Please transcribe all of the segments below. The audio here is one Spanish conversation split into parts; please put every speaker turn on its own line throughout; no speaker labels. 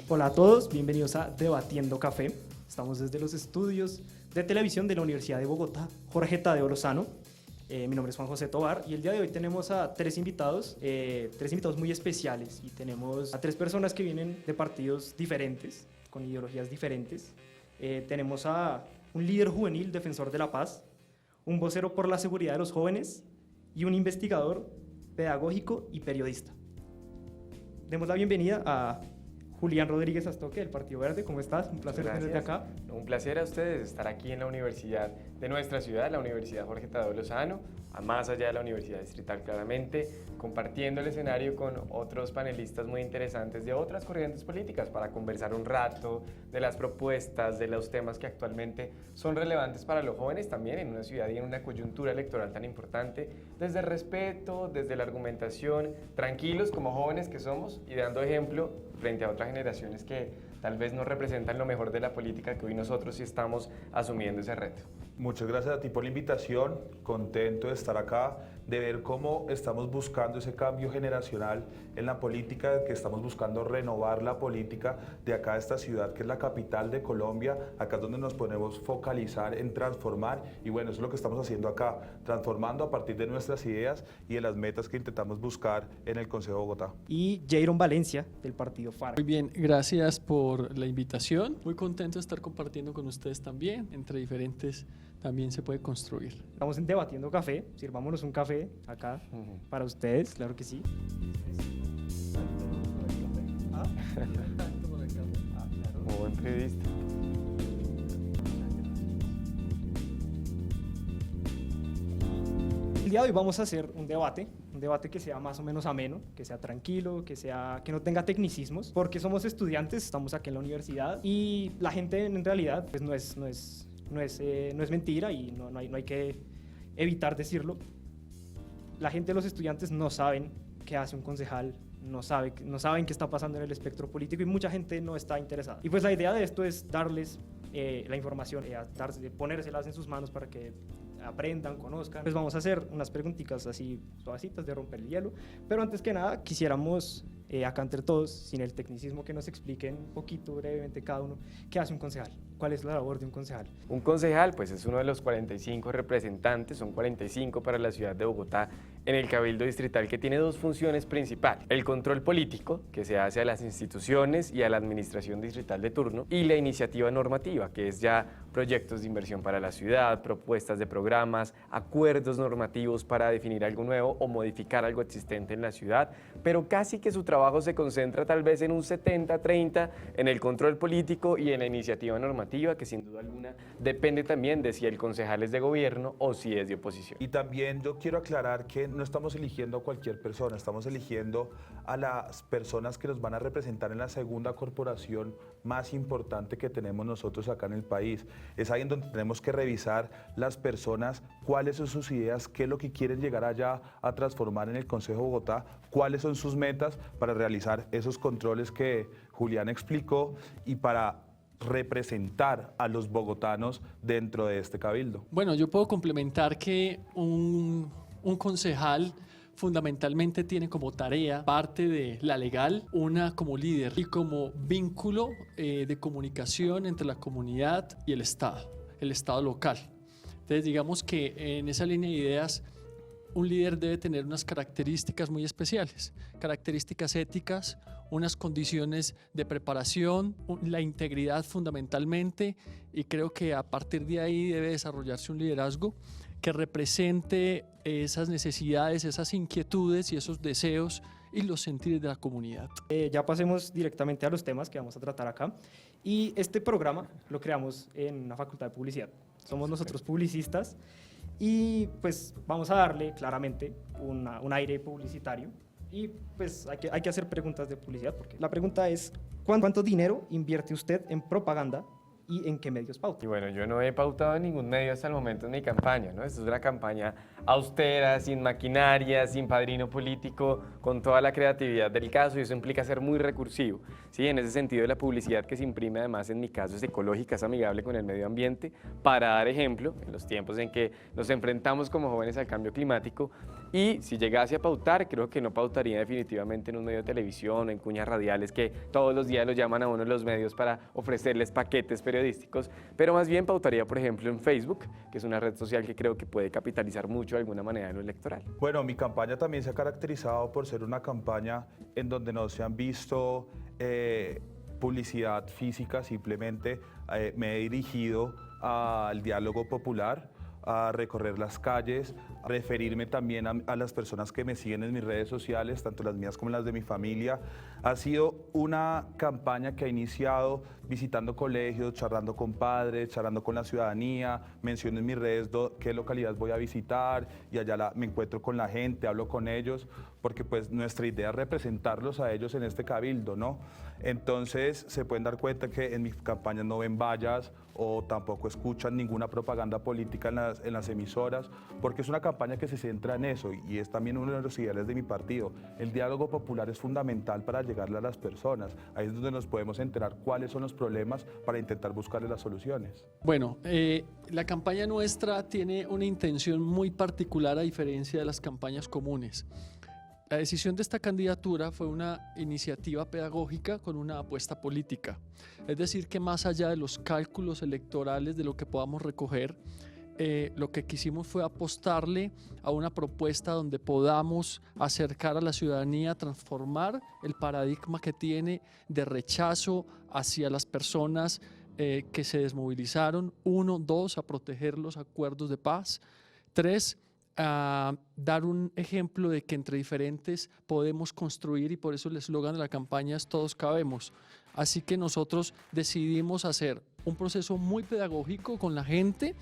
Hola a todos, bienvenidos a Debatiendo Café. Estamos desde los estudios de televisión de la Universidad de Bogotá, Jorge Tadeo Lozano. Mi nombre es Juan José Tobar y el día de hoy tenemos a tres invitados muy especiales, y tenemos a tres personas que vienen de partidos diferentes, con ideologías diferentes. Tenemos a un líder juvenil defensor de la paz, un vocero por la seguridad de los jóvenes y un investigador pedagógico y periodista. Demos la bienvenida a Julián Rodríguez Astoque, del Partido Verde. ¿Cómo estás? Un placer tenerte acá.
Un placer a ustedes estar aquí en la universidad de nuestra ciudad, la Universidad Jorge Tadeo Lozano, más allá de la Universidad Distrital claramente, compartiendo el escenario con otros panelistas muy interesantes de otras corrientes políticas para conversar un rato de las propuestas, de los temas que actualmente son relevantes para los jóvenes también en una ciudad y en una coyuntura electoral tan importante, desde el respeto, desde la argumentación, tranquilos como jóvenes que somos y dando ejemplo frente a otras generaciones que tal vez no representan lo mejor de la política, que hoy nosotros sí estamos asumiendo ese reto.
Muchas gracias a ti por la invitación, contento de estar acá, de ver cómo estamos buscando ese cambio generacional en la política, que estamos buscando renovar la política de acá de esta ciudad, que es la capital de Colombia. Acá es donde nos podemos focalizar en transformar, y bueno, eso es lo que estamos haciendo acá, transformando a partir de nuestras ideas y de las metas que intentamos buscar en el Consejo de Bogotá.
Y Jairon Valencia, del Partido FARC.
Muy bien, gracias por la invitación. Muy contento de estar compartiendo con ustedes también. Entre diferentes también se puede construir.
Estamos en Debatiendo Café. Sirvámonos un café acá para ustedes, claro que sí.
Muy buen periodista.
El día de hoy vamos a hacer un debate que sea más o menos ameno, que sea tranquilo, que no tenga tecnicismos, porque somos estudiantes, estamos aquí en la universidad y la gente en realidad pues no es mentira, y no hay que evitar decirlo. La gente, los estudiantes no saben qué hace un concejal, no saben qué está pasando en el espectro político, y mucha gente no está interesada. Y pues la idea de esto es darles la información, ponérselas en sus manos para que aprendan, conozcan. Pues vamos a hacer unas preguntitas así suavecitas de romper el hielo, pero antes que nada quisiéramos acá entre todos, sin el tecnicismo, que nos expliquen un poquito brevemente cada uno qué hace un concejal, cuál es la labor de un concejal.
Un concejal pues es uno de los 45 representantes, son 45 para la ciudad de Bogotá en el Cabildo Distrital, que tiene dos funciones principales: el control político, que se hace a las instituciones y a la administración distrital de turno, y la iniciativa normativa, que es ya proyectos de inversión para la ciudad, propuestas de programas, acuerdos normativos para definir algo nuevo o modificar algo existente en la ciudad, pero casi que su trabajo se concentra tal vez en un 70-30 en el control político y en la iniciativa normativa, que sin duda alguna depende también de si el concejal es de gobierno o si es de oposición.
Y también yo quiero aclarar que no estamos eligiendo a cualquier persona, estamos eligiendo a las personas que nos van a representar en la segunda corporación más importante que tenemos nosotros acá en el país. Es ahí en donde tenemos que revisar las personas, cuáles son sus ideas, qué es lo que quieren llegar allá a transformar en el Consejo de Bogotá, cuáles son sus metas para realizar esos controles que Julián explicó y para representar a los bogotanos dentro de este cabildo.
Bueno, yo puedo complementar que un concejal fundamentalmente tiene como tarea, parte de la legal, una como líder y como vínculo de comunicación entre la comunidad y el Estado local. Entonces digamos que en esa línea de ideas un líder debe tener unas características muy especiales, características éticas, unas condiciones de preparación, la integridad fundamentalmente, y creo que a partir de ahí debe desarrollarse un liderazgo que represente esas necesidades, esas inquietudes y esos deseos y los sentires de la comunidad.
Ya pasemos directamente a los temas que vamos a tratar acá. Y este programa lo creamos en una facultad de publicidad. Somos nosotros publicistas y pues vamos a darle claramente un aire publicitario. Y pues hay que hacer preguntas de publicidad, porque la pregunta es: ¿cuánto dinero invierte usted en propaganda y en qué medios pauta.
Y bueno, yo no he pautado en ningún medio hasta el momento en mi campaña, ¿no? Esto es una campaña austera, sin maquinaria, sin padrino político, con toda la creatividad del caso, y eso implica ser muy recursivo, ¿sí? En ese sentido, la publicidad que se imprime, además, en mi caso, es ecológica, es amigable con el medio ambiente, para dar ejemplo en los tiempos en que nos enfrentamos como jóvenes al cambio climático. Y si llegase a pautar, creo que no pautaría definitivamente en un medio de televisión o en cuñas radiales que todos los días lo llaman a uno los medios para ofrecerles paquetes periodísticos, pero más bien pautaría, por ejemplo, en Facebook, que es una red social que creo que puede capitalizar mucho de alguna manera en lo electoral.
Bueno, mi campaña también se ha caracterizado por ser una campaña en donde no se han visto publicidad física, simplemente me he dirigido al diálogo popular, a recorrer las calles, a referirme también a las personas que me siguen en mis redes sociales, tanto las mías como las de mi familia. Ha sido una campaña que ha iniciado visitando colegios, charlando con padres, charlando con la ciudadanía, menciono en mis redes qué localidad voy a visitar y allá me encuentro con la gente, hablo con ellos, porque pues nuestra idea es representarlos a ellos en este cabildo, ¿no? Entonces se pueden dar cuenta que en mis campañas no ven vallas o tampoco escuchan ninguna propaganda política en las emisoras, porque es una campaña que se centra en eso y es también uno de los ideales de mi partido. El diálogo popular es fundamental para llegarle a las personas. Ahí es donde nos podemos enterar cuáles son los problemas para intentar buscarle las soluciones.
Bueno, la campaña nuestra tiene una intención muy particular a diferencia de las campañas comunes. La decisión de esta candidatura fue una iniciativa pedagógica con una apuesta política. Es decir, que más allá de los cálculos electorales de lo que podamos recoger, lo que quisimos fue apostarle a una propuesta donde podamos acercar a la ciudadanía, transformar el paradigma que tiene de rechazo hacia las personas que se desmovilizaron. 1, 2, a proteger los acuerdos de paz. 3, a dar un ejemplo de que entre diferentes podemos construir, y por eso el eslogan de la campaña es Todos cabemos. Así que nosotros decidimos hacer un proceso muy pedagógico con la gente,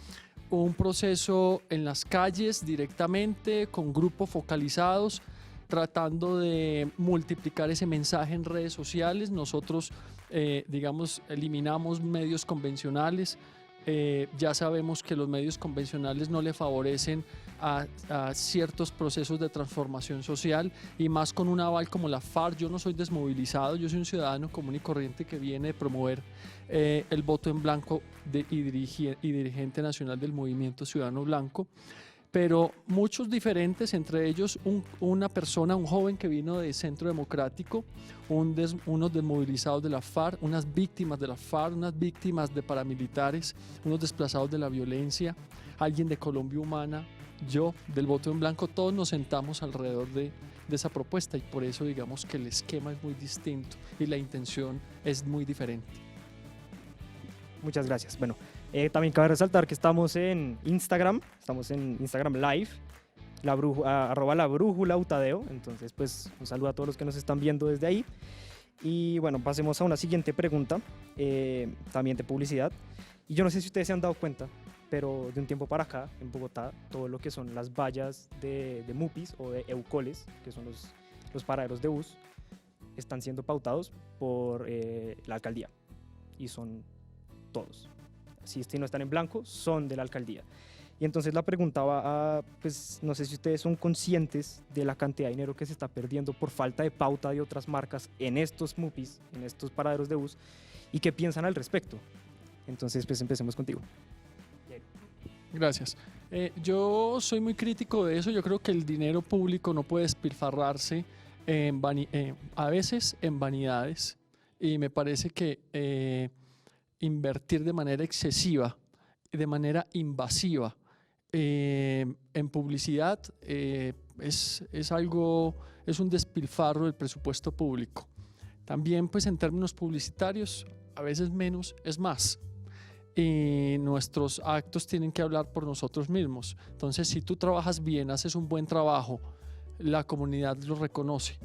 un proceso en las calles directamente, con grupos focalizados, tratando de multiplicar ese mensaje en redes sociales. Nosotros, eliminamos medios convencionales. Ya sabemos que los medios convencionales no le favorecen a ciertos procesos de transformación social, y más con un aval como la FARC. Yo no soy desmovilizado, yo soy un ciudadano común y corriente que viene de promover el voto en blanco y dirigente nacional del Movimiento Ciudadano Blanco, pero muchos diferentes, entre ellos una persona, un joven que vino de Centro Democrático, unos desmovilizados de la FARC, unas víctimas de la FARC, unas víctimas de paramilitares, unos desplazados de la violencia, alguien de Colombia Humana, yo del voto en blanco. Todos nos sentamos alrededor de esa propuesta, y por eso digamos que el esquema es muy distinto y la intención es muy diferente.
Muchas gracias. Bueno, también cabe resaltar que estamos en Instagram Live, @ la brújula Utadeo. Entonces, pues un saludo a todos los que nos están viendo desde ahí. Y bueno, pasemos a una siguiente pregunta, también de publicidad. Y yo no sé si ustedes se han dado cuenta, pero de un tiempo para acá, en Bogotá, todo lo que son las vallas de MUPIs o de EUCOLES, que son los paraderos de bus, están siendo pautados por la alcaldía. Y son todos. Si no están en blanco, son de la alcaldía. Y entonces la pregunta va a, pues no sé si ustedes son conscientes de la cantidad de dinero que se está perdiendo por falta de pauta de otras marcas en estos MUPIs, en estos paraderos de bus, y qué piensan al respecto. Entonces, pues empecemos contigo.
Gracias. Yo soy muy crítico de eso. Yo creo que el dinero público no puede despilfarrarse a veces en vanidades, y me parece que invertir de manera excesiva, de manera invasiva en publicidad es un despilfarro del presupuesto público. También, pues, en términos publicitarios, a veces menos es más, y nuestros actos tienen que hablar por nosotros mismos. Entonces, si tú trabajas bien, haces un buen trabajo, la comunidad lo reconoce.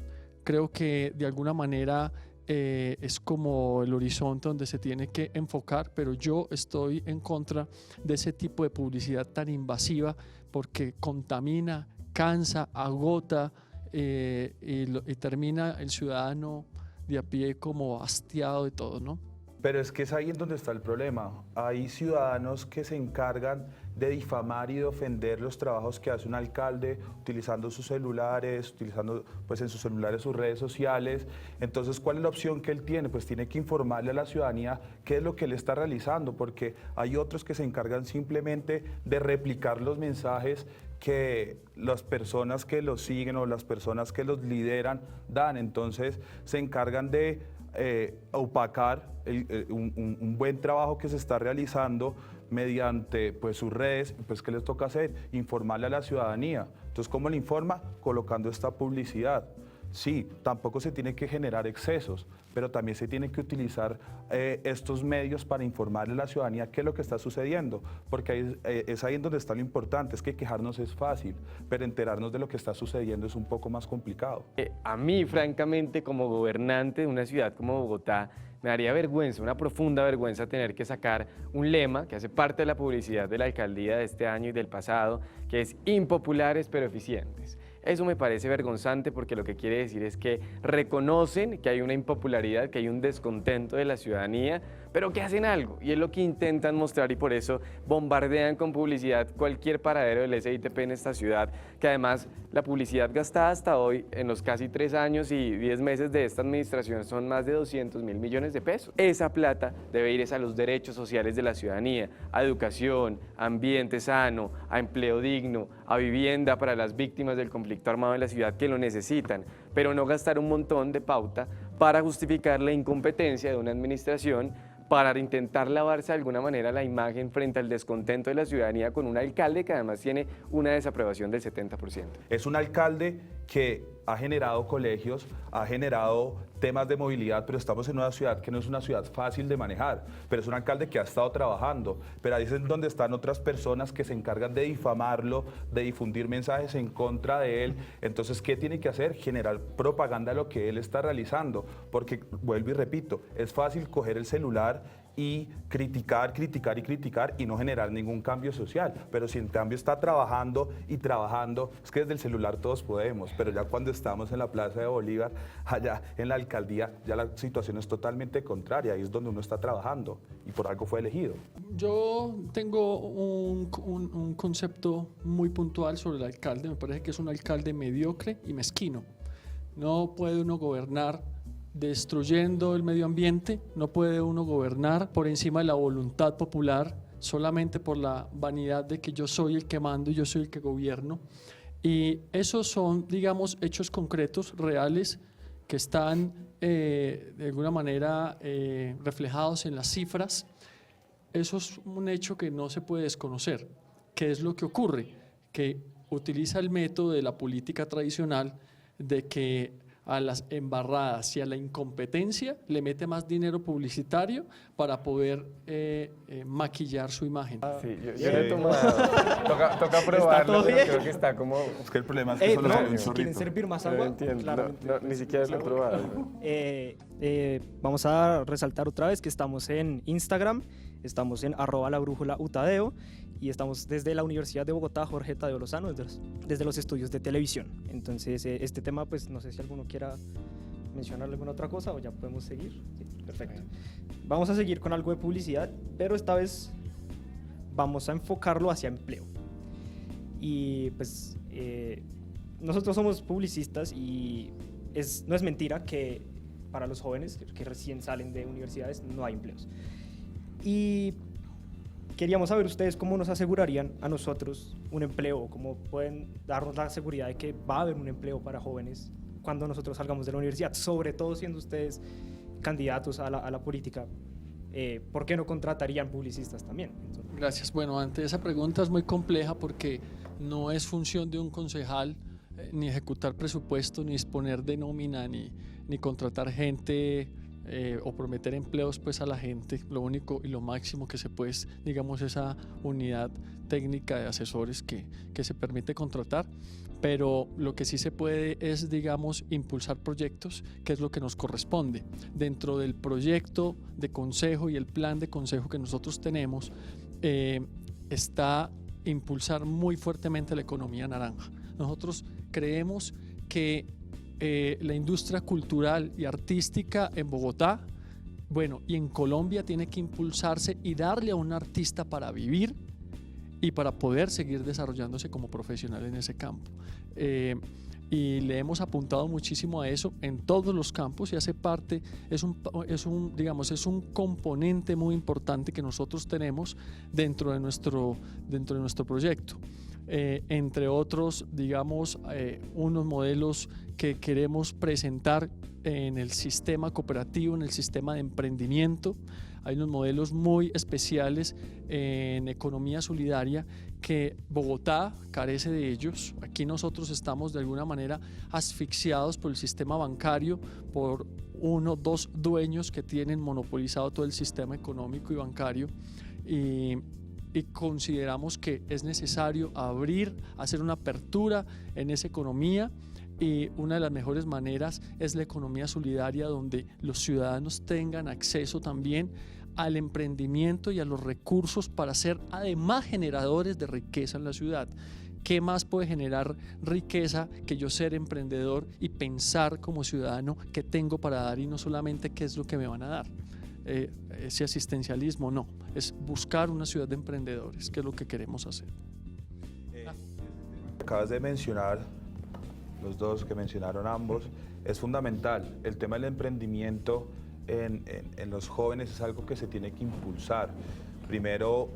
Creo que de alguna manera es como el horizonte donde se tiene que enfocar, pero yo estoy en contra de ese tipo de publicidad tan invasiva, porque contamina, cansa, agota, y termina el ciudadano de a pie como hastiado de todo, ¿no?
Pero es que es ahí en donde está el problema. Hay ciudadanos que se encargan de difamar y de ofender los trabajos que hace un alcalde utilizando sus celulares, utilizando pues en sus celulares sus redes sociales. Entonces, ¿cuál es la opción que él tiene? Pues tiene que informarle a la ciudadanía qué es lo que él está realizando, porque hay otros que se encargan simplemente de replicar los mensajes que las personas que los siguen o las personas que los lideran dan. Entonces, se encargan de opacar un buen trabajo que se está realizando mediante pues, sus redes. Pues, ¿qué les toca hacer? Informarle a la ciudadanía. Entonces, ¿cómo le informa? Colocando esta publicidad. Sí, tampoco se tiene que generar excesos, pero también se tiene que utilizar estos medios para informarle a la ciudadanía qué es lo que está sucediendo, porque es ahí en donde está lo importante. Es que quejarnos es fácil, pero enterarnos de lo que está sucediendo es un poco más complicado.
A mí, francamente, como gobernante de una ciudad como Bogotá, me daría vergüenza, una profunda vergüenza, tener que sacar un lema que hace parte de la publicidad de la alcaldía de este año y del pasado, que es impopulares pero eficientes. Eso me parece vergonzante porque lo que quiere decir es que reconocen que hay una impopularidad, que hay un descontento de la ciudadanía, pero que hacen algo, y es lo que intentan mostrar, y por eso bombardean con publicidad cualquier paradero del SITP en esta ciudad, que además la publicidad gastada hasta hoy en los casi 3 años y 10 meses de esta administración son más de 200.000 millones de pesos. Esa plata debe ir a los derechos sociales de la ciudadanía, a educación, a ambiente sano, a empleo digno, a vivienda para las víctimas del conflicto armado en la ciudad que lo necesitan, pero no gastar un montón de pauta para justificar la incompetencia de una administración, para intentar lavarse de alguna manera la imagen frente al descontento de la ciudadanía con un alcalde que además tiene una desaprobación del 70%.
Es un alcalde que ha generado colegios, ha generado temas de movilidad, pero estamos en una ciudad que no es una ciudad fácil de manejar, pero es un alcalde que ha estado trabajando, pero ahí es donde están otras personas que se encargan de difamarlo, de difundir mensajes en contra de él. Entonces, ¿qué tiene que hacer? Generar propaganda de lo que él está realizando, porque, vuelvo y repito, es fácil coger el celular y criticar y no generar ningún cambio social. Pero si en cambio está trabajando y trabajando, es que desde el celular todos podemos, pero ya cuando estamos en la Plaza de Bolívar, allá en la alcaldía, ya la situación es totalmente contraria, ahí es donde uno está trabajando y por algo fue elegido.
Yo tengo un concepto muy puntual sobre el alcalde. Me parece que es un alcalde mediocre y mezquino. No puede uno gobernar destruyendo el medio ambiente, no puede uno gobernar por encima de la voluntad popular, solamente por la vanidad de que yo soy el que mando y yo soy el que gobierno. Y esos son, digamos, hechos concretos, reales, que están de alguna manera reflejados en las cifras. Eso es un hecho que no se puede desconocer. ¿Qué es lo que ocurre? Que utiliza el método de la política tradicional de que a las embarradas y a la incompetencia le mete más dinero publicitario para poder maquillar su imagen.
Sí, yo no he tomado. Toca probarlo, pero creo que está como...
Es que el problema es que solo se ve un
¿quieren
zorrito.
servir más
No
agua?
entiendo,
Claramente.
ni siquiera lo he probado.
Vamos a resaltar otra vez que estamos en Instagram, estamos en @labrújulautadeo y estamos desde la Universidad de Bogotá, Jorge Tadeo Lozano, desde los estudios de televisión. Entonces, este tema, pues no sé si alguno quiera mencionar alguna otra cosa o ya podemos seguir. Sí, perfecto. Vamos a seguir con algo de publicidad, pero esta vez vamos a enfocarlo hacia empleo. Y pues nosotros somos publicistas y no es mentira que para los jóvenes que recién salen de universidades no hay empleos. Y queríamos saber ustedes cómo nos asegurarían a nosotros un empleo, o cómo pueden darnos la seguridad de que va a haber un empleo para jóvenes cuando nosotros salgamos de la universidad, sobre todo siendo ustedes candidatos a la política. ¿Por qué no contratarían publicistas también? Entonces,
Gracias. Bueno, ante esa pregunta es muy compleja porque no es función de un concejal ni ejecutar presupuesto, ni disponer de nómina, ni contratar gente o prometer empleos pues a la gente. Lo único y lo máximo que se puede es, digamos, esa unidad técnica de asesores que se permite contratar, pero lo que sí se puede es, digamos, impulsar proyectos, que es lo que nos corresponde. Dentro del proyecto de consejo y el plan de consejo que nosotros tenemos está impulsar muy fuertemente la economía naranja. Nosotros creemos que la industria cultural y artística en Bogotá bueno, y en Colombia tiene que impulsarse y darle a un artista para vivir y para poder seguir desarrollándose como profesional en ese campo. Y le hemos apuntado muchísimo a eso en todos los campos y hace parte, es un componente muy importante que nosotros tenemos dentro de nuestro proyecto. Entre otros, digamos, unos modelos que queremos presentar en el sistema cooperativo, en el sistema de emprendimiento. Hay unos modelos muy especiales en economía solidaria que Bogotá carece de ellos. Aquí nosotros estamos de alguna manera asfixiados por el sistema bancario, por uno o dos dueños que tienen monopolizado todo el sistema económico y bancario. Y consideramos que es necesario hacer una apertura en esa economía, y una de las mejores maneras es la economía solidaria, donde los ciudadanos tengan acceso también al emprendimiento y a los recursos para ser además generadores de riqueza en la ciudad. ¿Qué más puede generar riqueza que yo ser emprendedor y pensar como ciudadano qué tengo para dar y no solamente qué es lo que me van a dar? Ese asistencialismo no, es buscar una ciudad de emprendedores, que es lo que queremos hacer.
Acabas de mencionar, los dos que mencionaron ambos, es fundamental. El tema del emprendimiento en los jóvenes es algo que se tiene que impulsar. Primero,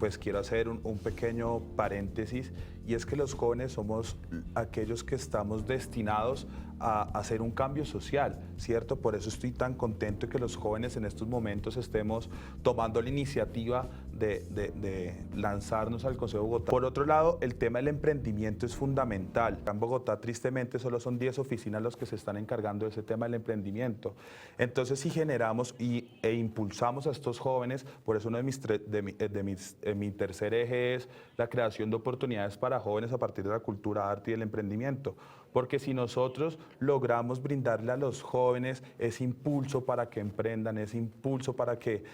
pues quiero hacer un pequeño paréntesis, y es que los jóvenes somos aquellos que estamos destinados a hacer un cambio social, ¿cierto? Por eso estoy tan contento de que los jóvenes en estos momentos estemos tomando la iniciativa de lanzarnos al Consejo de Bogotá. Por otro lado, el tema del emprendimiento es fundamental. En Bogotá, tristemente, solo son 10 oficinas los que se están encargando de ese tema del emprendimiento. Entonces, si generamos e impulsamos a estos jóvenes, por eso uno de mi tercer eje es la creación de oportunidades para jóvenes a partir de la cultura, arte y el emprendimiento. Porque si nosotros logramos brindarle a los jóvenes ese impulso para que emprendan, ese impulso para que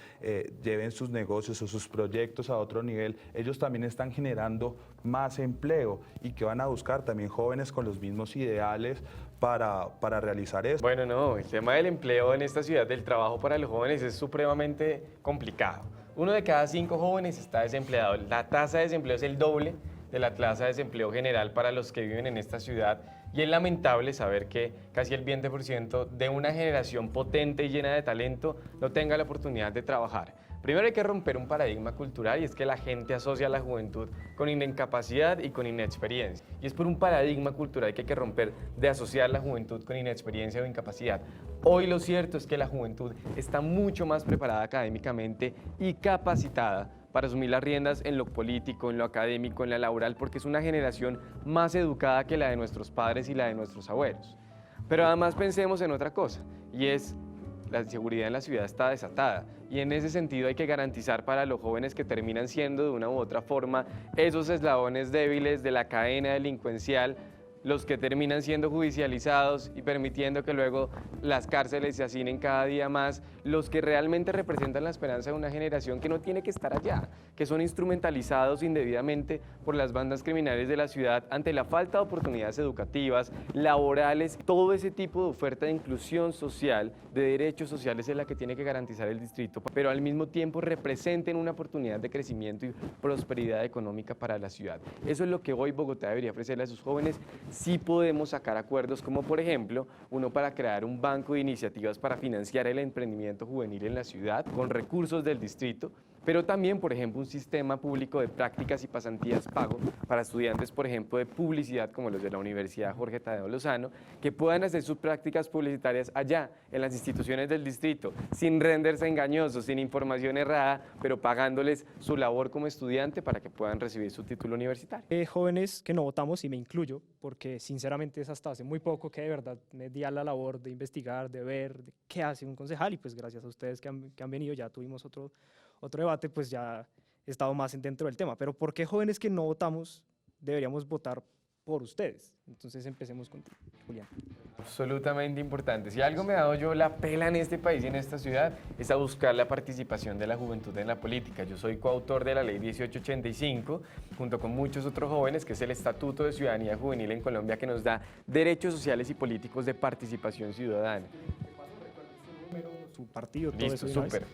lleven sus negocios o sus proyectos a otro nivel, ellos también están generando más empleo, y que van a buscar también jóvenes con los mismos ideales para realizar eso.
Bueno, no, el tema del empleo en esta ciudad, del trabajo para los jóvenes, es supremamente complicado. 1 de cada 5 jóvenes está desempleado. La tasa de desempleo es el doble de la tasa de desempleo general para los que viven en esta ciudad, y es lamentable saber que casi el 20% de una generación potente y llena de talento no tenga la oportunidad de trabajar. Primero hay que romper un paradigma cultural, y es que la gente asocia a la juventud con incapacidad y con inexperiencia. Y es por un paradigma cultural que hay que romper, de asociar la juventud con inexperiencia o incapacidad. Hoy lo cierto es que la juventud está mucho más preparada académicamente y capacitada para asumir las riendas en lo político, en lo académico, en la laboral, porque es una generación más educada que la de nuestros padres y la de nuestros abuelos. Pero además pensemos en otra cosa, y es la inseguridad en la ciudad está desatada, y en ese sentido hay que garantizar para los jóvenes que terminan siendo de una u otra forma esos eslabones débiles de la cadena delincuencial, los que terminan siendo judicializados y permitiendo que luego las cárceles se hacinen cada día más, los que realmente representan la esperanza de una generación que no tiene que estar allá, que son instrumentalizados indebidamente por las bandas criminales de la ciudad ante la falta de oportunidades educativas, laborales. Todo ese tipo de oferta de inclusión social, de derechos sociales, es la que tiene que garantizar el distrito, pero al mismo tiempo representen una oportunidad de crecimiento y prosperidad económica para la ciudad. Eso es lo que hoy Bogotá debería ofrecerle a sus jóvenes. Sí podemos sacar acuerdos, como por ejemplo uno para crear un banco de iniciativas para financiar el emprendimiento juvenil en la ciudad con recursos del distrito, pero también, por ejemplo, un sistema público de prácticas y pasantías pago para estudiantes, por ejemplo, de publicidad, como los de la Universidad Jorge Tadeo Lozano, que puedan hacer sus prácticas publicitarias allá, en las instituciones del distrito, sin renders engañosos, sin información errada, pero pagándoles su labor como estudiante para que puedan recibir su título universitario.
Jóvenes que no votamos, y me incluyo, porque sinceramente es hasta hace muy poco que de verdad me di a la labor de investigar, de ver de qué hace un concejal, y pues gracias a ustedes que han venido, ya tuvimos otro debate, pues ya he estado más dentro del tema. Pero ¿por qué jóvenes que no votamos deberíamos votar por ustedes? Entonces empecemos contigo, Julián.
Absolutamente importante. Si algo me ha dado yo la pela en este país y en esta ciudad, es a buscar la participación de la juventud en la política. Yo soy coautor de la Ley 1885, junto con muchos otros jóvenes, que es el Estatuto de Ciudadanía Juvenil en Colombia, que nos da derechos sociales y políticos de participación ciudadana.
su partido, todo
Listo,
eso. de una vez.
súper.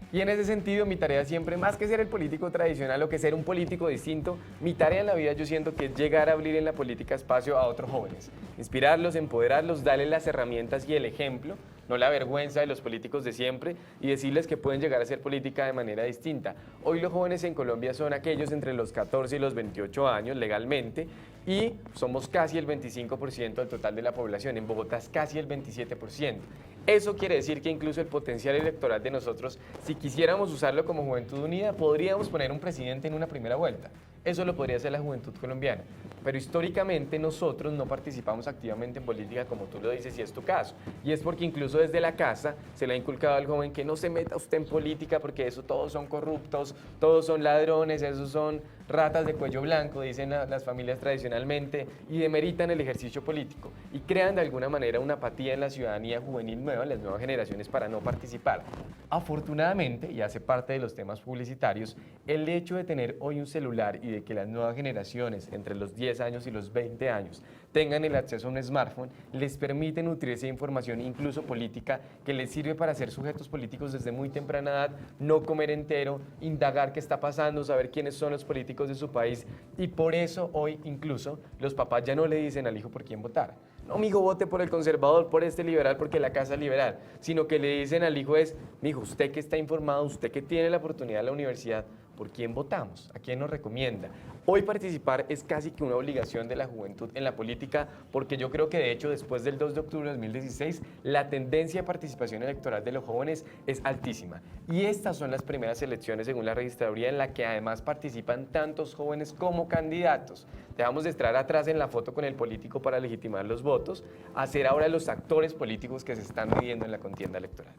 Y en ese sentido, mi tarea siempre, más que ser el político tradicional o que ser un político distinto, mi tarea en la vida yo siento que es llegar a abrir en la política espacio a otros jóvenes, inspirarlos, empoderarlos, darles las herramientas y el ejemplo, no la vergüenza de los políticos de siempre, y decirles que pueden llegar a hacer política de manera distinta. Hoy los jóvenes en Colombia son aquellos entre los 14 y los 28 años legalmente, y somos casi el 25% del total de la población. En Bogotá es casi el 27%. Eso quiere decir que incluso el potencial electoral de nosotros, si quisiéramos usarlo como Juventud Unida, podríamos poner un presidente en una primera vuelta. Eso lo podría hacer la juventud colombiana. Pero históricamente nosotros no participamos activamente en política, como tú lo dices, y es tu caso. Y es porque incluso desde la casa se le ha inculcado al joven que no se meta usted en política porque eso todos son corruptos, todos son ladrones, esos son ratas de cuello blanco, dicen las familias tradicionalmente, y demeritan el ejercicio político y crean de alguna manera una apatía en la ciudadanía juvenil nueva, en las nuevas generaciones, para no participar. Afortunadamente, y hace parte de los temas publicitarios, el hecho de tener hoy un celular y de que las nuevas generaciones, entre los 10 años y los 20 años, tengan el acceso a un smartphone, les permite nutrirse de información, incluso política, que les sirve para ser sujetos políticos desde muy temprana edad, no comer entero, indagar qué está pasando, saber quiénes son los políticos de su país, y por eso hoy incluso los papás ya no le dicen al hijo por quién votar. No, mijo, vote por el conservador, por este liberal, porque la casa es liberal, sino que le dicen al hijo es, mijo, usted que está informado, usted que tiene la oportunidad de la universidad, ¿por quién votamos? ¿A quién nos recomienda? Hoy participar es casi que una obligación de la juventud en la política, porque yo creo que de hecho después del 2 de octubre de 2016 la tendencia de participación electoral de los jóvenes es altísima. Y estas son las primeras elecciones según la registraduría en la que además participan tantos jóvenes como candidatos. Dejamos de estar atrás en la foto con el político para legitimar los votos, a ser ahora los actores políticos que se están midiendo en la contienda electoral.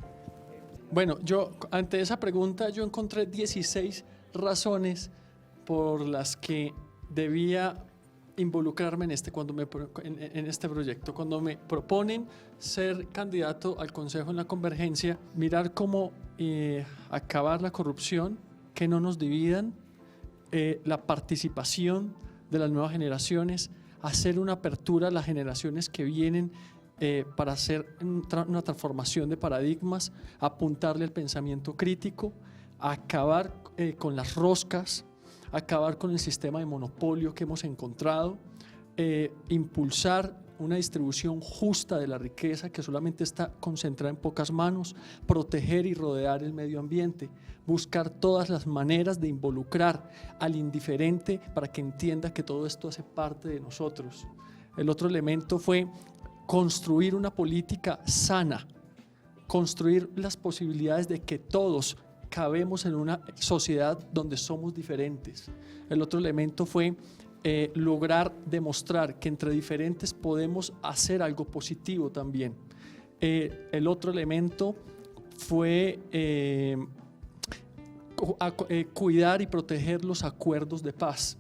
Bueno, yo ante esa pregunta yo encontré 16 razones por las que debía involucrarme en este proyecto. Cuando me proponen ser candidato al Consejo en la Convergencia, mirar cómo acabar la corrupción, que no nos dividan, la participación de las nuevas generaciones, hacer una apertura a las generaciones que vienen para hacer una transformación de paradigmas, apuntarle al pensamiento crítico, acabar con las roscas, acabar con el sistema de monopolio que hemos encontrado, impulsar una distribución justa de la riqueza que solamente está concentrada en pocas manos, proteger y rodear el medio ambiente, buscar todas las maneras de involucrar al indiferente para que entienda que todo esto hace parte de nosotros. El otro elemento fue construir una política sana, construir las posibilidades de que todos cabemos en una sociedad donde somos diferentes. El otro elemento fue lograr demostrar que entre diferentes podemos hacer algo positivo también. El otro elemento fue cuidar y proteger los acuerdos de paz,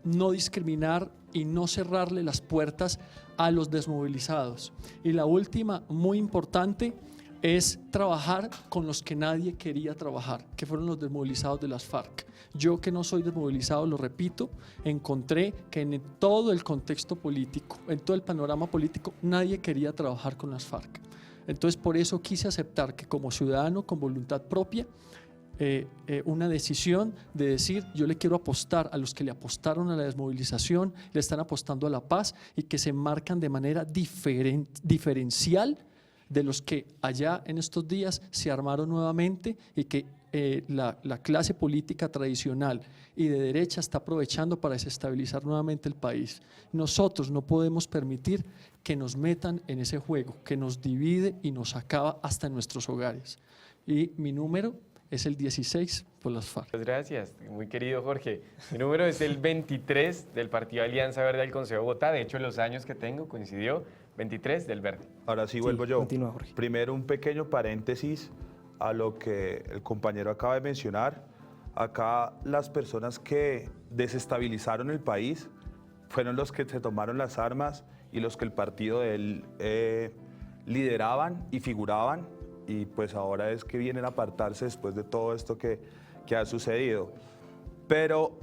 no discriminar y no cerrarle las puertas a los desmovilizados. Y la última, muy importante, es trabajar con los que nadie quería trabajar, que fueron los desmovilizados de las FARC. Yo, que no soy desmovilizado, lo repito, encontré que en todo el contexto político, en todo el panorama político, nadie quería trabajar con las FARC. Entonces, por eso quise aceptar que como ciudadano, con voluntad propia, una decisión de decir, yo le quiero apostar a los que le apostaron a la desmovilización, le están apostando a la paz, y que se marcan de manera diferencial de los que allá en estos días se armaron nuevamente, y que la clase política tradicional y de derecha está aprovechando para desestabilizar nuevamente el país. Nosotros no podemos permitir que nos metan en ese juego, que nos divide y nos acaba hasta en nuestros hogares. Y mi número es el 16 por las FARC.
Muchas gracias, muy querido Jorge. Mi número es el 23 del Partido Alianza Verde del Consejo de Bogotá. De hecho, los años que tengo coincidió 23 del Verde.
Ahora sí vuelvo yo.
Continúa, Jorge.
Primero, un pequeño paréntesis a lo que el compañero acaba de mencionar. Acá las personas que desestabilizaron el país fueron los que se tomaron las armas y los que el partido de él lideraban y figuraban, y pues ahora es que vienen a apartarse después de todo esto que ha sucedido. Pero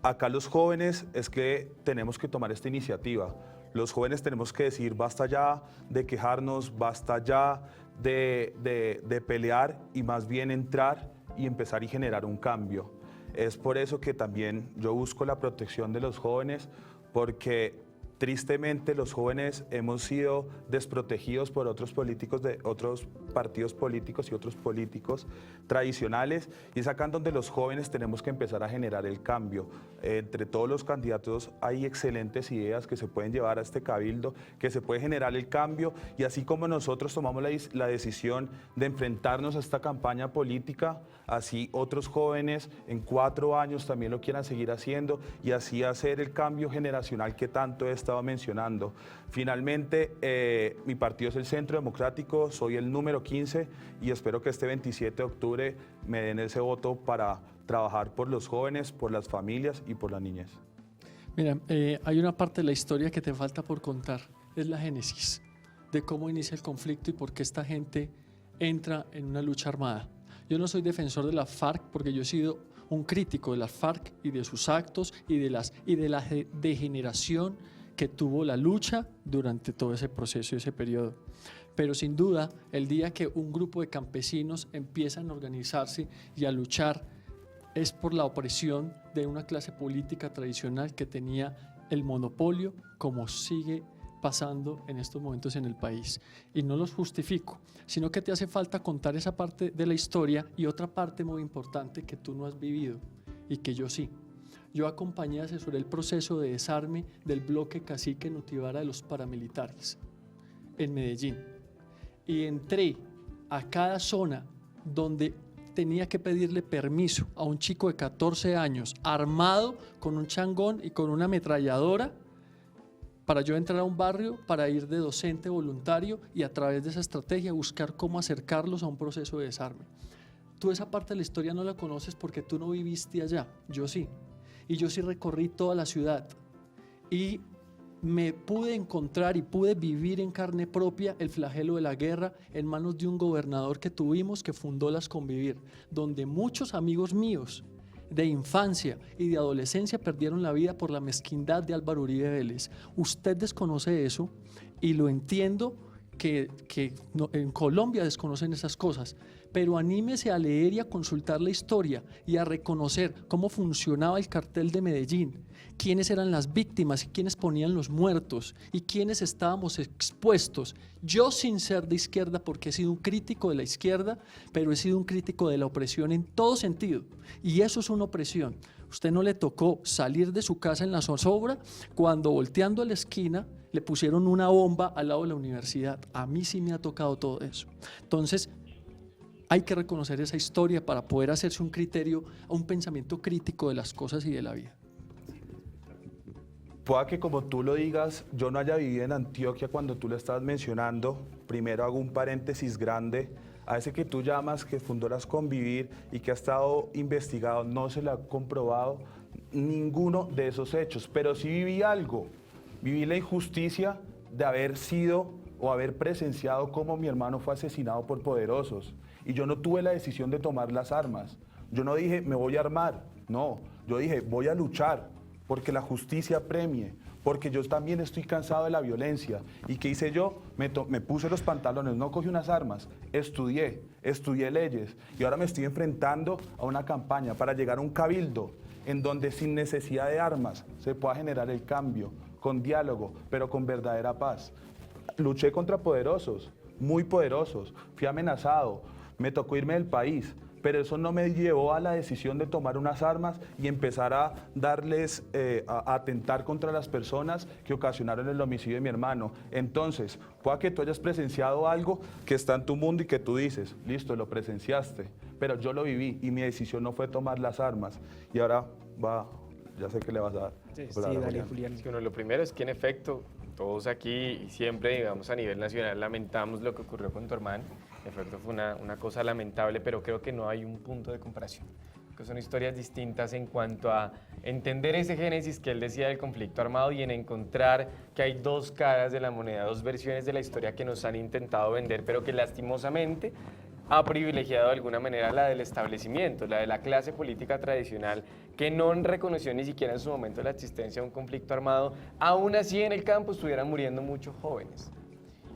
acá los jóvenes es que tenemos que tomar esta iniciativa. Los jóvenes tenemos que decir basta ya de quejarnos, basta ya de pelear y más bien entrar y empezar y generar un cambio. Es por eso que también yo busco la protección de los jóvenes, porque tristemente los jóvenes hemos sido desprotegidos por otros políticos de otros partidos políticos y otros políticos tradicionales, y es acá en donde los jóvenes tenemos que empezar a generar el cambio. Entre todos los candidatos hay excelentes ideas que se pueden llevar a este cabildo, que se puede generar el cambio, y así como nosotros tomamos la decisión de enfrentarnos a esta campaña política, así otros jóvenes en 4 años también lo quieran seguir haciendo, y así hacer el cambio generacional que tanto he estado mencionando. Finalmente, mi partido es el Centro Democrático, soy el número 15 y espero que este 27 de octubre me den ese voto para trabajar por los jóvenes, por las familias y por la niñez.
Mira, hay una parte de la historia que te falta por contar, es la génesis de cómo inicia el conflicto y por qué esta gente entra en una lucha armada. Yo no soy defensor de la FARC porque yo he sido un crítico de la FARC y de sus actos y de la degeneración que tuvo la lucha durante todo ese proceso y ese periodo. Pero sin duda, el día que un grupo de campesinos empiezan a organizarse y a luchar es por la opresión de una clase política tradicional que tenía el monopolio, como sigue pasando en estos momentos en el país. Y no los justifico, sino que te hace falta contar esa parte de la historia y otra parte muy importante que tú no has vivido y que yo sí. Yo acompañé y asesoré el proceso de desarme del bloque Cacique Nutibara de los paramilitares en Medellín. Y entré a cada zona donde tenía que pedirle permiso a un chico de 14 años armado con un changón y con una ametralladora para yo entrar a un barrio, para ir de docente voluntario y a través de esa estrategia buscar cómo acercarlos a un proceso de desarme. Tú esa parte de la historia no la conoces porque tú no viviste allá, yo sí. Y yo sí recorrí toda la ciudad y me pude encontrar y pude vivir en carne propia el flagelo de la guerra en manos de un gobernador que tuvimos que fundó Las Convivir, donde muchos amigos míos de infancia y de adolescencia perdieron la vida por la mezquindad de Álvaro Uribe Vélez. Usted desconoce eso y lo entiendo que en Colombia desconocen esas cosas, pero anímese a leer y a consultar la historia y a reconocer cómo funcionaba el cartel de Medellín, quiénes eran las víctimas y quiénes ponían los muertos y quiénes estábamos expuestos. Yo sin ser de izquierda, porque he sido un crítico de la izquierda, pero he sido un crítico de la opresión en todo sentido, y eso es una opresión. Usted no le tocó salir de su casa en la zozobra cuando volteando a la esquina le pusieron una bomba al lado de la universidad. A mí sí me ha tocado todo eso. Entonces, hay que reconocer esa historia para poder hacerse un criterio, un pensamiento crítico de las cosas y de la vida.
Pueda que como tú lo digas, yo no haya vivido en Antioquia cuando tú lo estás mencionando. Primero hago un paréntesis grande. A ese que tú llamas, que fundó Las Convivir y que ha estado investigado, no se le ha comprobado ninguno de esos hechos. Pero sí viví algo. Viví la injusticia de haber sido o haber presenciado cómo mi hermano fue asesinado por poderosos. Y yo no tuve la decisión de tomar las armas. Yo no dije, me voy a armar. No, yo dije, voy a luchar porque la justicia premie, porque yo también estoy cansado de la violencia. ¿Y qué hice yo? Me puse los pantalones, no cogí unas armas, estudié leyes y ahora me estoy enfrentando a una campaña para llegar a un cabildo en donde sin necesidad de armas se pueda generar el cambio, con diálogo, pero con verdadera paz. Luché contra poderosos, muy poderosos, fui amenazado, me tocó irme del país, pero eso no me llevó a la decisión de tomar unas armas y empezar a darles, a atentar contra las personas que ocasionaron el homicidio de mi hermano. Entonces, pueda que tú hayas presenciado algo que está en tu mundo y que tú dices, listo, lo presenciaste, pero yo lo viví y mi decisión no fue tomar las armas. Y ahora ya sé que le vas a dar.
Sí, dale, Julián.
Es que lo primero es que en efecto, todos aquí siempre, digamos, a nivel nacional lamentamos lo que ocurrió con tu hermano. En efecto fue una cosa lamentable, pero creo que no hay un punto de comparación. Que son historias distintas en cuanto a entender ese génesis que él decía del conflicto armado y en encontrar que hay dos caras de la moneda, dos versiones de la historia que nos han intentado vender, pero que lastimosamente ha privilegiado de alguna manera la del establecimiento, la de la clase política tradicional, que no reconoció ni siquiera en su momento la existencia de un conflicto armado. Aún así en el campo estuvieran muriendo muchos jóvenes.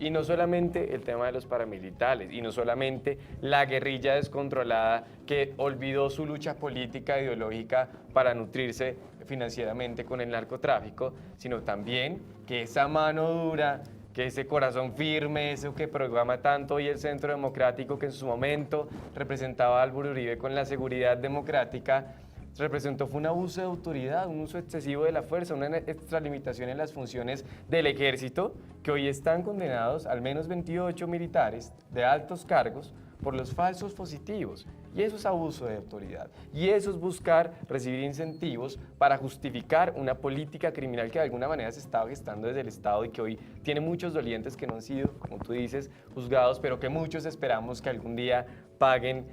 Y no solamente el tema de los paramilitares, y no solamente la guerrilla descontrolada que olvidó su lucha política e ideológica para nutrirse financieramente con el narcotráfico, sino también que esa mano dura, que ese corazón firme, eso que programa tanto hoy el Centro Democrático, que en su momento representaba a Álvaro Uribe con la seguridad democrática, representó fue un abuso de autoridad, un uso excesivo de la fuerza, una extralimitación en las funciones del ejército, que hoy están condenados al menos 28 militares de altos cargos por los falsos positivos. Y eso es abuso de autoridad. Y eso es buscar recibir incentivos para justificar una política criminal que de alguna manera se estaba gestando desde el Estado y que hoy tiene muchos dolientes que no han sido, como tú dices, juzgados, pero que muchos esperamos que algún día paguen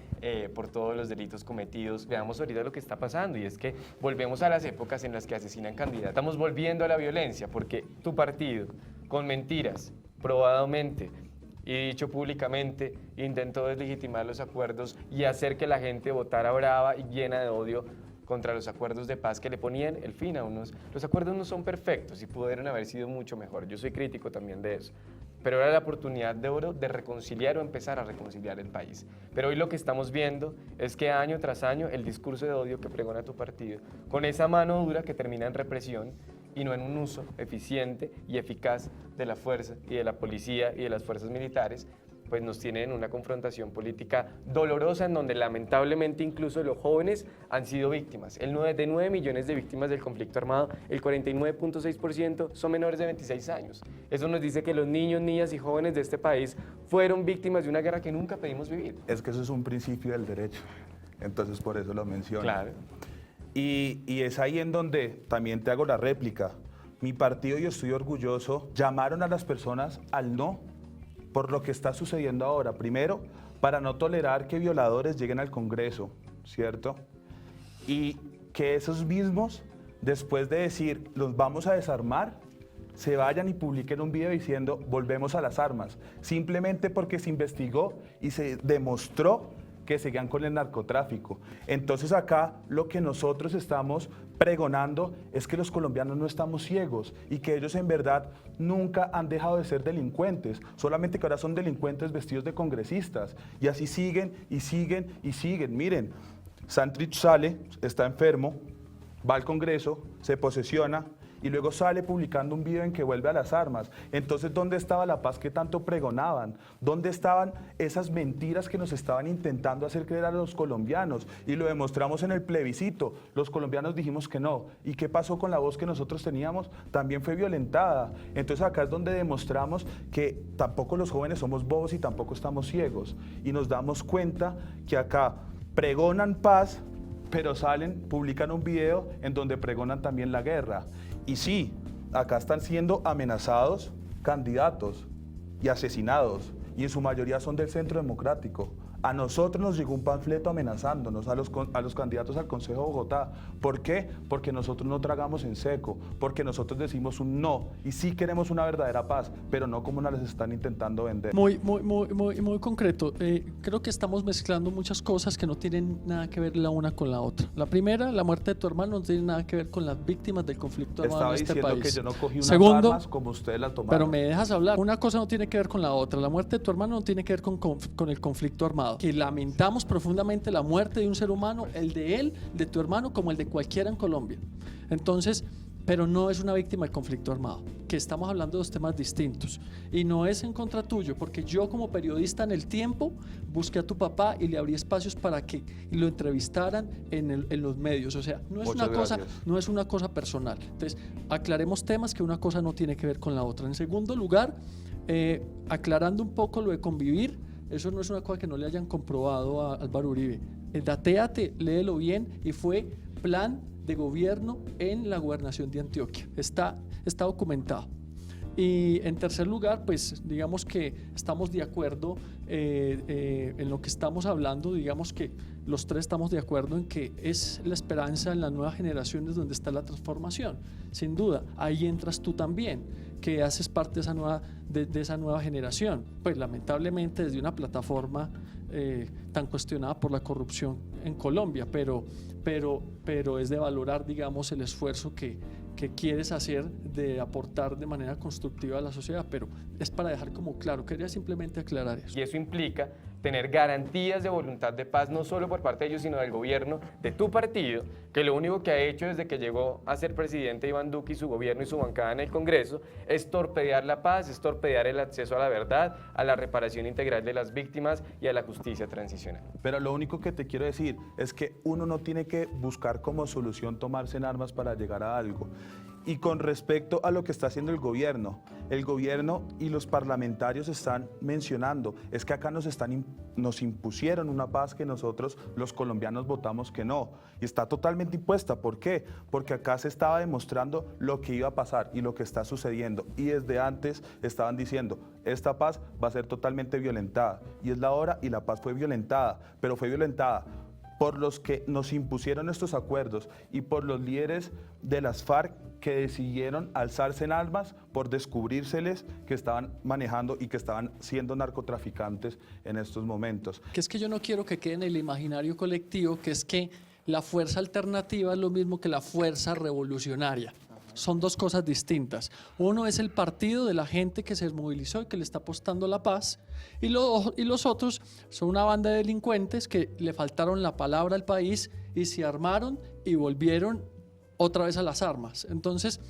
por todos los delitos cometidos. Veamos ahorita lo que está pasando, y es que volvemos a las épocas en las que asesinan candidatos. Estamos volviendo a la violencia porque tu partido, con mentiras, probadamente y dicho públicamente, intentó deslegitimar los acuerdos y hacer que la gente votara brava y llena de odio contra los acuerdos de paz que le ponían el fin a unos. Los acuerdos no son perfectos y pudieron haber sido mucho mejor. Yo soy crítico también de eso. Pero era la oportunidad de oro de reconciliar o empezar a reconciliar el país. Pero hoy lo que estamos viendo es que año tras año el discurso de odio que pregona tu partido, con esa mano dura que termina en represión y no en un uso eficiente y eficaz de la fuerza y de la policía y de las fuerzas militares, pues nos tiene en una confrontación política dolorosa en donde lamentablemente incluso los jóvenes han sido víctimas. De 9 millones de víctimas del conflicto armado, el 49.6% son menores de 26 años. Eso nos dice que los niños, niñas y jóvenes de este país fueron víctimas de una guerra que nunca pedimos vivir.
Es que eso es un principio del derecho, entonces por eso lo menciono.
Claro.
Y es ahí en donde también te hago la réplica. Mi partido, y estoy orgulloso, llamaron a las personas al no por lo que está sucediendo ahora. Primero, para no tolerar que violadores lleguen al Congreso, ¿cierto? Y que esos mismos, después de decir, los vamos a desarmar, se vayan y publiquen un video diciendo, volvemos a las armas, simplemente porque se investigó y se demostró que seguían con el narcotráfico. Entonces acá lo que nosotros estamos pregonando es que los colombianos no estamos ciegos y que ellos en verdad nunca han dejado de ser delincuentes, solamente que ahora son delincuentes vestidos de congresistas y así siguen y siguen y siguen. Miren, Santrich sale, está enfermo, va al Congreso, se posesiona y luego sale publicando un video en que vuelve a las armas. Entonces, ¿dónde estaba la paz que tanto pregonaban? ¿Dónde estaban esas mentiras que nos estaban intentando hacer creer a los colombianos? Y lo demostramos en el plebiscito. Los colombianos dijimos que no. ¿Y qué pasó con la voz que nosotros teníamos? También fue violentada. Entonces, acá es donde demostramos que tampoco los jóvenes somos bobos y tampoco estamos ciegos. Y nos damos cuenta que acá pregonan paz, pero salen, publican un video en donde pregonan también la guerra. Y sí, acá están siendo amenazados candidatos y asesinados, y en su mayoría son del Centro Democrático. A nosotros nos llegó un panfleto amenazándonos, a los candidatos al Consejo de Bogotá. ¿Por qué? Porque nosotros no tragamos en seco, porque nosotros decimos un no, y sí queremos una verdadera paz, pero no como nos las están intentando vender.
Muy concreto. Creo que estamos mezclando muchas cosas que no tienen nada que ver la una con la otra. La primera, la muerte de tu hermano no tiene nada que ver con las víctimas del conflicto armado en este país.
Estaba diciendo que yo no cogí unas
Segundo,
armas como ustedes las tomaron.
pero me dejas hablar. Una cosa no tiene que ver con la otra. La muerte de tu hermano no tiene que ver con el conflicto armado. Que lamentamos profundamente la muerte de un ser humano, el de él, de tu hermano, como el de cualquiera en Colombia. Entonces, pero no es una víctima del conflicto armado, que estamos hablando de dos temas distintos. Y no es en contra tuyo, porque yo como periodista en El Tiempo busqué a tu papá y le abrí espacios para que lo entrevistaran en los medios. O sea, no es una cosa personal. Entonces, aclaremos temas que una cosa no tiene que ver con la otra. En segundo lugar, aclarando un poco lo de convivir, eso no es una cosa que no le hayan comprobado a Álvaro Uribe. Datéate, léelo bien, y fue plan de gobierno en la gobernación de Antioquia. Está documentado. Y en tercer lugar, pues digamos que estamos de acuerdo en lo que estamos hablando, digamos que los tres estamos de acuerdo en que es la esperanza en las nuevas generaciones donde está la transformación. Sin duda, ahí entras tú también, que haces parte de esa nueva generación. Pues lamentablemente desde una plataforma tan cuestionada por la corrupción en Colombia, pero es de valorar, digamos, el esfuerzo que quieres hacer de aportar de manera constructiva a la sociedad, pero es para dejar como claro, quería simplemente aclarar eso.
Y eso implica tener garantías de voluntad de paz, no solo por parte de ellos, sino del gobierno de tu partido, que lo único que ha hecho desde que llegó a ser presidente Iván Duque y su gobierno y su bancada en el Congreso es torpedear la paz, es torpedear el acceso a la verdad, a la reparación integral de las víctimas y a la justicia transicional.
Pero lo único que te quiero decir es que uno no tiene que buscar como solución tomarse en armas para llegar a algo. Y con respecto a lo que está haciendo el gobierno y los parlamentarios están mencionando, es que acá nos impusieron una paz que nosotros los colombianos votamos que no. Y está totalmente impuesta. ¿Por qué? Porque acá se estaba demostrando lo que iba a pasar y lo que está sucediendo. Y desde antes estaban diciendo, esta paz va a ser totalmente violentada. Y es la hora y la paz fue violentada, pero fue violentada por los que nos impusieron estos acuerdos y por los líderes de las FARC que decidieron alzarse en armas por descubrírseles que estaban manejando y que estaban siendo narcotraficantes en estos momentos.
Que es que yo no quiero que quede en el imaginario colectivo que es que la fuerza alternativa es lo mismo que la fuerza revolucionaria. Son dos cosas distintas. Uno es el partido de la gente que se movilizó y que le está apostando la paz, y los otros son una banda de delincuentes que le faltaron la palabra al país y se armaron y volvieron otra vez a las armas. Entonces,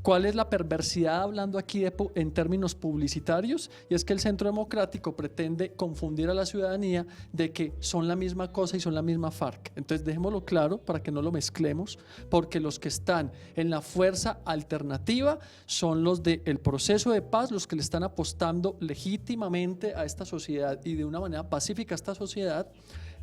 ¿cuál es la perversidad hablando aquí en términos publicitarios? Y es que el Centro Democrático pretende confundir a la ciudadanía de que son la misma cosa y son la misma FARC. Entonces dejémoslo claro para que no lo mezclemos, porque los que están en la fuerza alternativa son los del proceso de paz, los que le están apostando legítimamente a esta sociedad y de una manera pacífica a esta sociedad,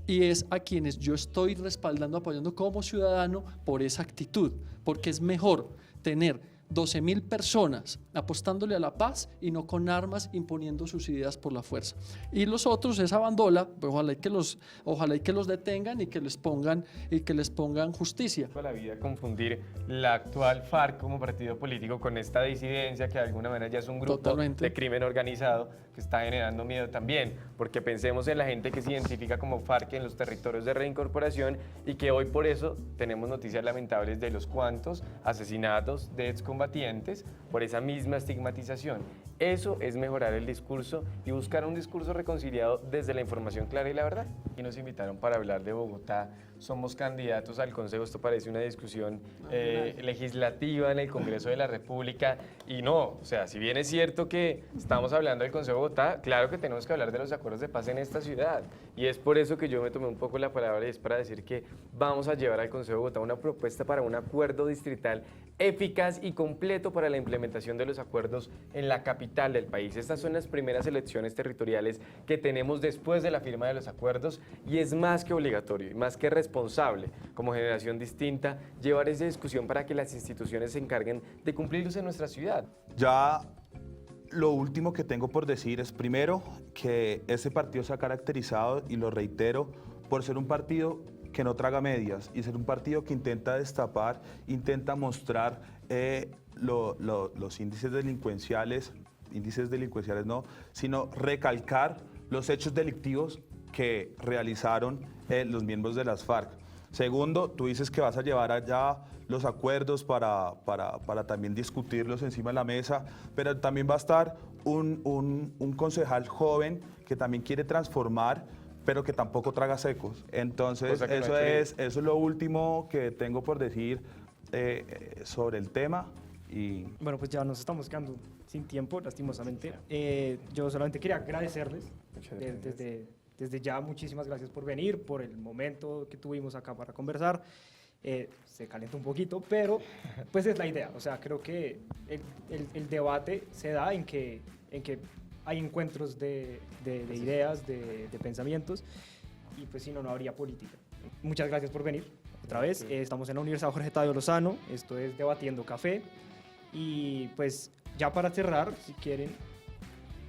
y es a quienes yo estoy respaldando, apoyando como ciudadano por esa actitud, porque es mejor tener 12.000 personas apostándole a la paz y no con armas imponiendo sus ideas por la fuerza. Y los otros, esa bandola, pues ojalá y que los detengan y que les pongan justicia.
Toda la vida confundir la actual FARC como partido político con esta disidencia que de alguna manera ya es un grupo
Totalmente.
de crimen organizado que está generando miedo también, porque pensemos en la gente que se identifica como FARC en los territorios de reincorporación y que hoy por eso tenemos noticias lamentables de los cuantos asesinatos de excombatientes por esa misma estigmatización. Eso es mejorar el discurso y buscar un discurso reconciliado desde la información clara y la verdad. Y nos invitaron para hablar de Bogotá. Somos candidatos al Consejo, esto parece una discusión legislativa en el Congreso de la República y no, o sea, si bien es cierto que estamos hablando del Consejo de Bogotá, claro que tenemos que hablar de los acuerdos de paz en esta ciudad y es por eso que yo me tomé un poco la palabra y es para decir que vamos a llevar al Consejo de Bogotá una propuesta para un acuerdo distrital eficaz y completo para la implementación de los acuerdos en la capital del país. Estas son las primeras elecciones territoriales que tenemos después de la firma de los acuerdos y es más que obligatorio y más que responsable como generación distinta llevar esa discusión para que las instituciones se encarguen de cumplirlos en nuestra ciudad.
Ya lo último que tengo por decir es primero que ese partido se ha caracterizado, y lo reitero, por ser un partido que no traga medias y ser un partido que intenta destapar, intenta mostrar los índices delincuenciales no, sino recalcar los hechos delictivos que realizaron los miembros de las FARC. Segundo, tú dices que vas a llevar allá los acuerdos para también discutirlos encima de la mesa, pero también va a estar un concejal joven que también quiere transformar, pero que tampoco traga secos. Entonces, eso es lo último que tengo por decir sobre el tema. Y
Bueno, pues ya nos estamos quedando sin tiempo, lastimosamente. Yo solamente quería agradecerles desde ya. Muchísimas gracias por venir, por el momento que tuvimos acá para conversar. Se calentó un poquito, pero pues es la idea. O sea, creo que el debate se da en que hay encuentros de ideas, de pensamientos, y pues si no, no habría política. Muchas gracias por venir otra vez. Estamos en la Universidad Jorge Tadeo Lozano, esto es Debatiendo Café, y pues ya para cerrar, si quieren,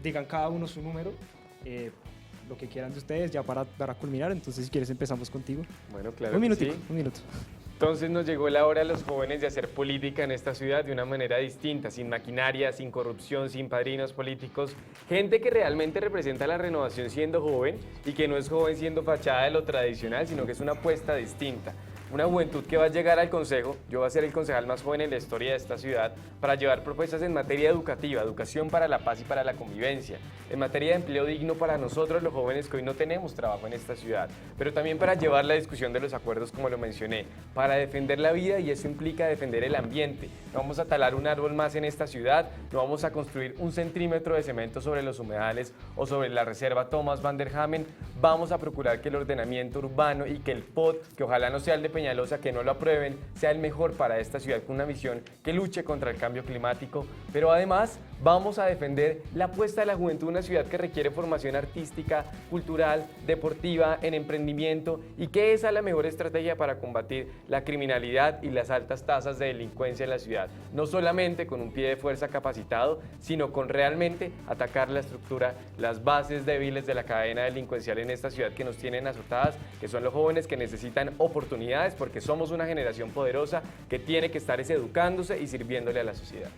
digan cada uno su número, lo que quieran de ustedes, ya para culminar. Entonces, si quieres, empezamos contigo.
Bueno, claro.
Un
que
minutico,
sí.
un minuto.
Entonces nos llegó la hora a los jóvenes de hacer política en esta ciudad de una manera distinta, sin maquinaria, sin corrupción, sin padrinos políticos, gente que realmente representa la renovación siendo joven y que no es joven siendo fachada de lo tradicional, sino que es una apuesta distinta. Una juventud que va a llegar al consejo, yo voy a ser el concejal más joven en la historia de esta ciudad, para llevar propuestas en materia educativa, educación para la paz y para la convivencia, en materia de empleo digno para nosotros los jóvenes que hoy no tenemos trabajo en esta ciudad, pero también para llevar la discusión de los acuerdos como lo mencioné, para defender la vida y eso implica defender el ambiente. No vamos a talar un árbol más en esta ciudad, no vamos a construir un centímetro de cemento sobre los humedales o sobre la reserva Thomas van der Hamen, vamos a procurar que el ordenamiento urbano y que el POT, que ojalá no sea el de Peñalosa, que no lo aprueben, sea el mejor para esta ciudad con una visión que luche contra el cambio climático, pero además vamos a defender la apuesta de la juventud, una ciudad que requiere formación artística, cultural, deportiva, en emprendimiento y que esa es la mejor estrategia para combatir la criminalidad y las altas tasas de delincuencia en la ciudad, no solamente con un pie de fuerza capacitado, sino con realmente atacar la estructura, las bases débiles de la cadena delincuencial en esta ciudad que nos tienen azotadas, que son los jóvenes que necesitan oportunidades porque somos una generación poderosa que tiene que estar educándose y sirviéndole a la sociedad.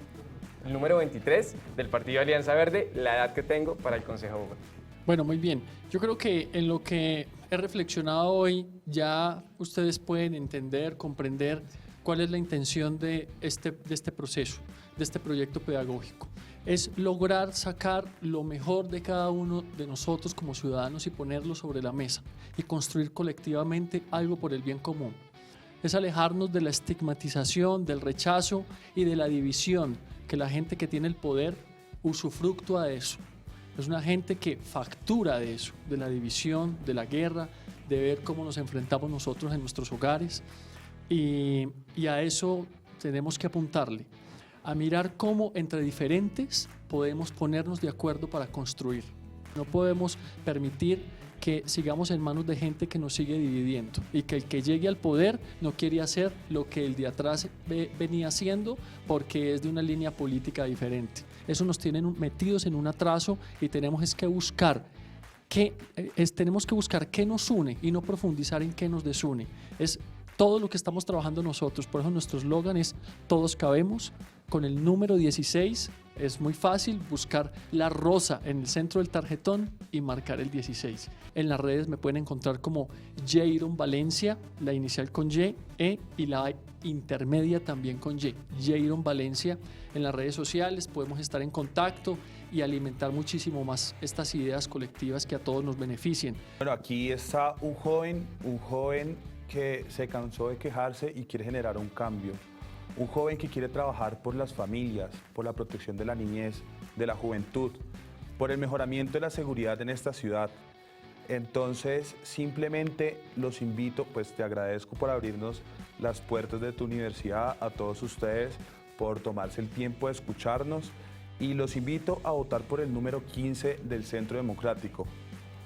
El número 23 del Partido Alianza Verde, la edad que tengo para el Consejo de Bogotá.
Bueno, muy bien. Yo creo que en lo que he reflexionado hoy ya ustedes pueden entender, comprender cuál es la intención de este proceso, de este proyecto pedagógico. Es lograr sacar lo mejor de cada uno de nosotros como ciudadanos y ponerlo sobre la mesa y construir colectivamente algo por el bien común. Es alejarnos de la estigmatización, del rechazo y de la división que la gente que tiene el poder usufructúa de eso. Es una gente que factura de eso, de la división, de la guerra, de ver cómo nos enfrentamos nosotros en nuestros hogares y a eso tenemos que apuntarle, a mirar cómo entre diferentes podemos ponernos de acuerdo para construir. No podemos permitir que sigamos en manos de gente que nos sigue dividiendo y que el que llegue al poder no quiere hacer lo que el de atrás venía haciendo porque es de una línea política diferente. Eso nos tiene metidos en un atraso y tenemos que buscar qué nos une y no profundizar en qué nos desune. Es todo lo que estamos trabajando nosotros, por eso nuestro eslogan es Todos cabemos. Con el número 16 es muy fácil buscar la rosa en el centro del tarjetón y marcar el 16. En las redes me pueden encontrar como Jairon Valencia, la inicial con Y, y la intermedia también con Y, Jairon Valencia. En las redes sociales podemos estar en contacto y alimentar muchísimo más estas ideas colectivas que a todos nos beneficien.
Bueno, aquí está un joven que se cansó de quejarse y quiere generar un cambio. Un joven que quiere trabajar por las familias, por la protección de la niñez, de la juventud, por el mejoramiento de la seguridad en esta ciudad. Entonces, simplemente los invito, pues te agradezco por abrirnos las puertas de tu universidad, a todos ustedes, por tomarse el tiempo de escucharnos y los invito a votar por el número 15 del Centro Democrático.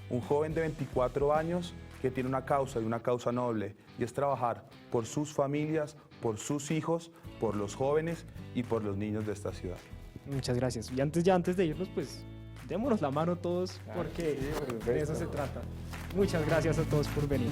Un joven de 24 años que tiene una causa y una causa noble y es trabajar por sus familias, por sus hijos, por los jóvenes y por los niños de esta ciudad.
Muchas gracias. Y antes de irnos, pues démonos la mano todos porque
sí, por
de
supuesto.
eso se trata. Muchas gracias a todos por venir.